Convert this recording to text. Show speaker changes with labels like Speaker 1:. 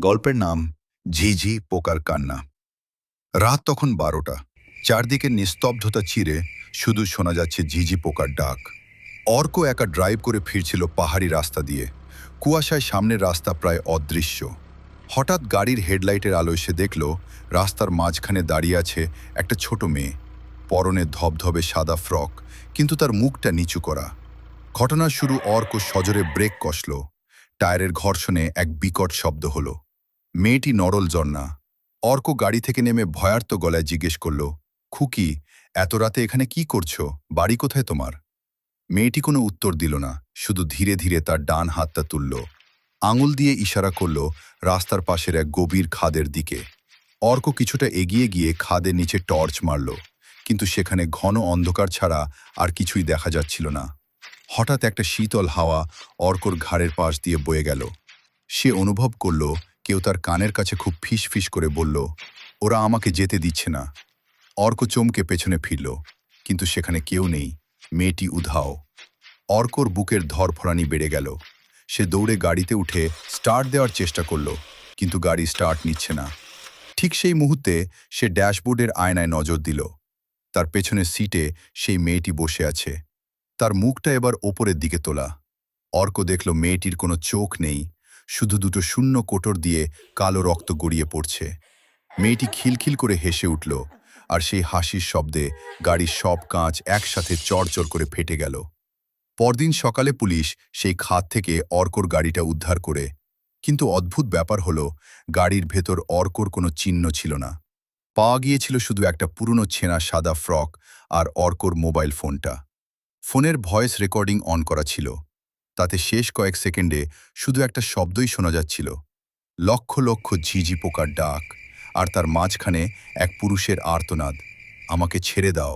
Speaker 1: গল্পের নাম ঝিঝি পোকার কান্না। রাত তখন 12টা। চারদিকে নিস্তব্ধতা চিরে শুধু শোনা যাচ্ছে ঝিঝি পোকার ডাক। অর্ক একা ড্রাইভ করে ফিরছিল পাহাড়ি রাস্তা দিয়ে। কুয়াশায় সামনের রাস্তা প্রায় অদৃশ্য। হঠাৎ গাড়ির হেডলাইটের আলোয় সে দেখল রাস্তার মাঝখানে দাঁড়িয়ে আছে একটা ছোট মেয়ে। পরনে ধবধবে সাদা ফ্রক, কিন্তু তার মুখটা নিচু করা। ঘটনার শুরু অর্ক সজোরে ব্রেক কষল। টায়ারের ঘর্ষণে এক বিকট শব্দ হলো। মেয়েটি নরল জন্না। অর্ক গাড়ি থেকে নেমে ভয়ার্ত গলায় জিজ্ঞেস করল, খুকি, এত রাতে এখানে কি করছো? বাড়ি কোথায় তোমার? মেয়েটি কোনো উত্তর দিল না, শুধু ধীরে ধীরে তার ডান হাতটা তুলল। আঙুল দিয়ে ইশারা করল রাস্তার পাশের এক গভীর খাদের দিকে। অর্ক কিছুটা এগিয়ে গিয়ে খাদের নিচে টর্চ মারল, কিন্তু সেখানে ঘন অন্ধকার ছাড়া আর কিছুই দেখা যাচ্ছিল না। হঠাৎ একটা শীতল হাওয়া অর্কর ঘাড়ের পাশ দিয়ে বয়ে গেল। সে অনুভব করল কেউ তার কানের কাছে খুব ফিস ফিস করে বলল, ওরা আমাকে যেতে দিচ্ছে না। অর্ক চমকে পেছনে ফিরল, কিন্তু সেখানে কেউ নেই। মেয়েটি উধাও। অর্কর বুকের ধরফরানি বেড়ে গেল। সে দৌড়ে গাড়িতে উঠে স্টার্ট দেওয়ার চেষ্টা করল, কিন্তু গাড়ি স্টার্ট নিচ্ছে না। ঠিক সেই মুহূর্তে সে ড্যাশবোর্ডের আয়নায় নজর দিল। তার পেছনের সিটে সেই মেয়েটি বসে আছে। তার মুখটা এবার ওপরের দিকে তোলা। অর্ক দেখল মেয়েটির কোনো চোখ নেই, শুধু দুটো শূন্য কোটর দিয়ে কালো রক্ত গড়িয়ে পড়ছে। মেয়েটি খিলখিল করে হেসে উঠল, আর সেই হাসির শব্দে গাড়ির সব কাঁচ একসাথে চড়চড় করে ফেটে গেল। পরদিন সকালে পুলিশ সেই খাদ থেকে অর্কর গাড়িটা উদ্ধার করে, কিন্তু অদ্ভুত ব্যাপার হলো গাড়ির ভেতর অর্কর কোনো চিহ্ন ছিল না। পাওয়া গিয়েছিল শুধু একটা পুরনো ছেঁড়া সাদা ফ্রক আর অর্কর মোবাইল ফোনটা। ফোনের ভয়েস রেকর্ডিং অন করা ছিল। তাতে শেষ কয়েক সেকেন্ডে শুধু একটা শব্দই শোনা যাচ্ছিল, লক্ষ লক্ষ ঝিঝি পোকার ডাক, আর তার মাঝখানে এক পুরুষের আর্তনাদ, আমাকে ছেড়ে দাও।